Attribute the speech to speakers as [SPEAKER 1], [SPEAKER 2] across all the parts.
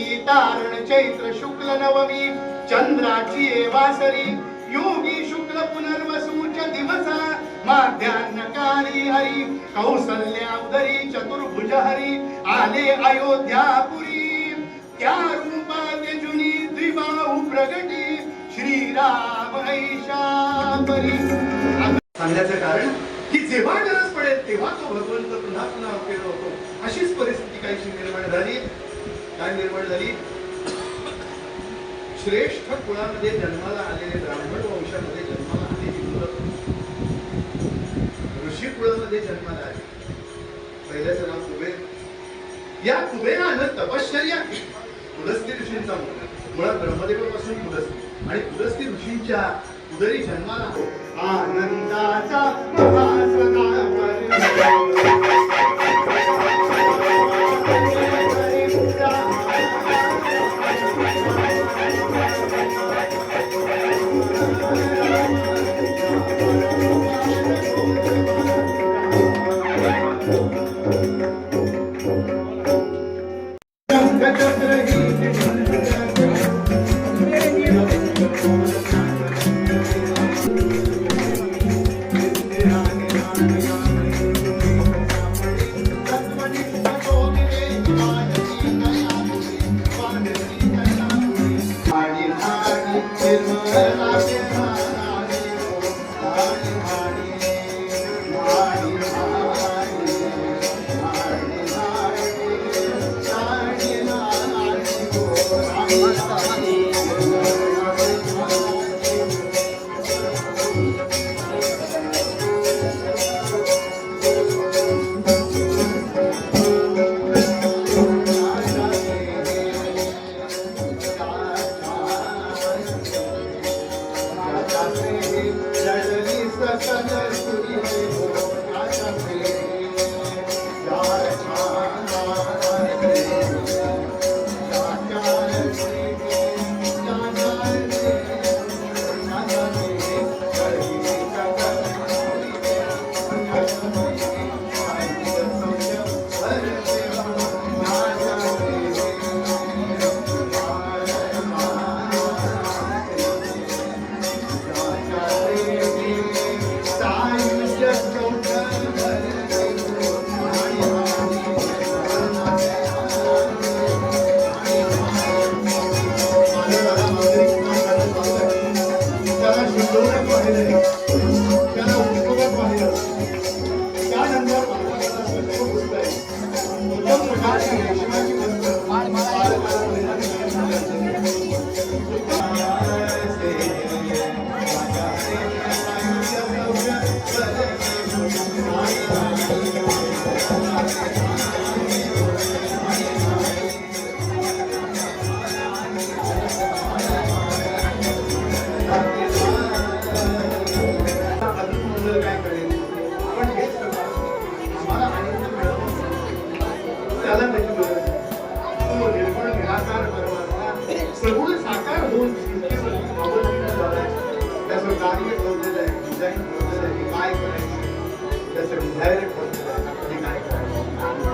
[SPEAKER 1] ऋषी तारण चैत्र शुक्ल नवमी चंद्राची वासरी योगी शुक्ल पुनर्वसूच दिवसा माध्यान्ह काली हरी कौसल्या उदरी चतुर्भुज हरी आले अयोध्यापुरी त्या रूपा तेजुनी द्विबाहू प्रगटी श्रीराम ऐशापरी. सांगण्याचं कारण की जेव्हा गरज पडेल तेव्हा तो भगवंत पुन्हा पुन्हा अवतीर्ण होतो. अशीच परिस्थिती काहीशी निर्माण झाली. काय निर्माण झाली? श्रेष्ठ कुळामध्ये जन्माला आलेले ब्राह्मण वंशामध्ये जन्माला आलेली मुलं ऋषी कुळामध्ये जन्माला आले. पहिल्याचं नाव कुबेर. या कुबेरानं तपश्चर्या केली. पुलस्ती ऋषींचा मुळात ब्रह्मदेवापासून पुलस्ती आणि पुलस्ती ऋषींच्या उदरी जन्माला आनंदाचा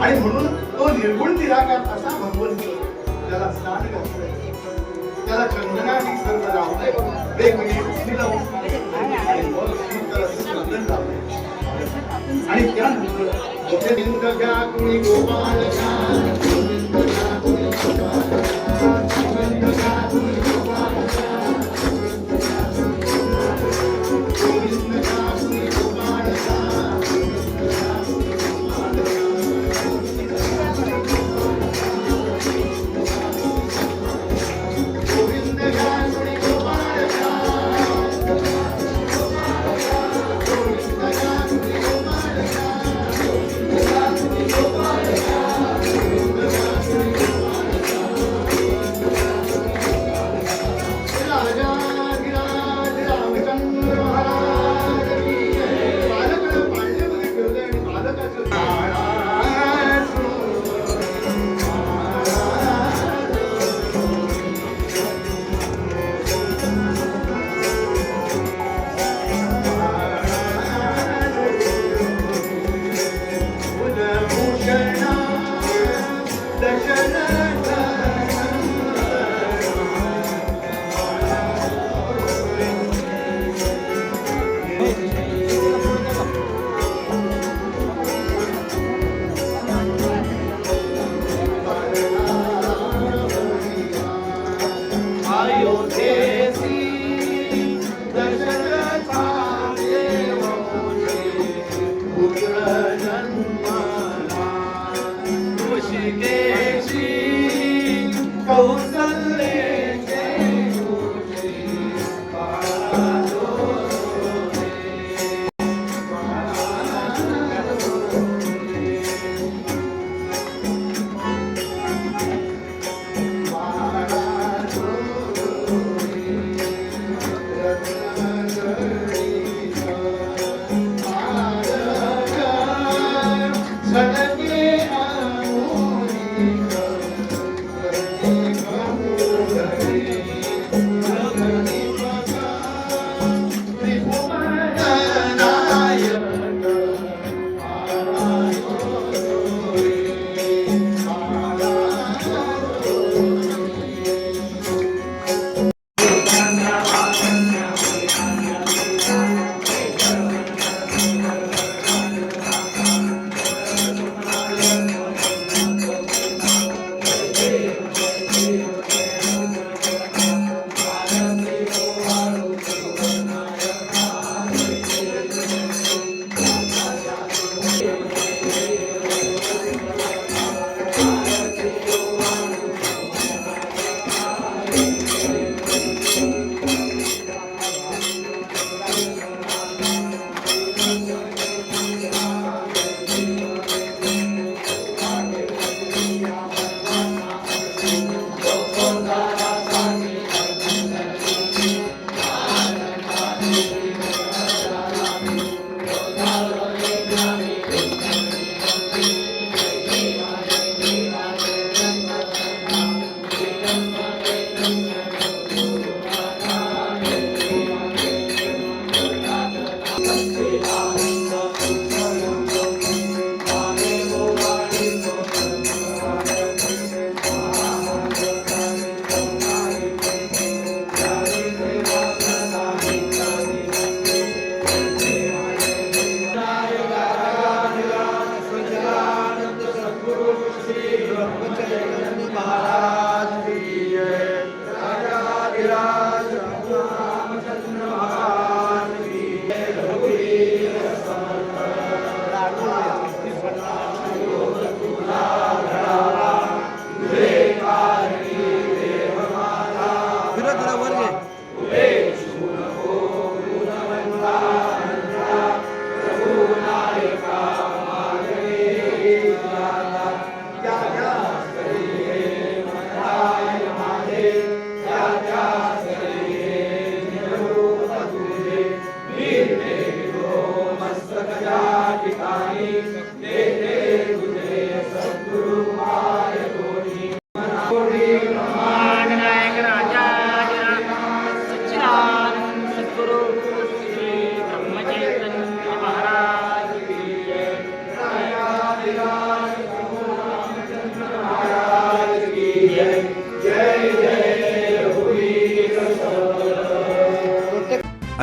[SPEAKER 1] आणि म्हणून तो निर्गुण निराकार असा भगवंत त्याला स्नान घातलंय, त्याला चंदनाने सर्व लावलंय, वेगवेगळी उष्णी लावून आणि त्यानंतर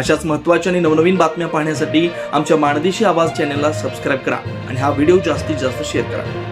[SPEAKER 2] अशाच महत्त्वाच्या आणि नवनवीन बातम्या पाहण्यासाठी आमच्या माणदेशी आवाज चॅनलला सबस्क्राईब करा आणि हा व्हिडिओ जास्तीत जास्त शेअर करा.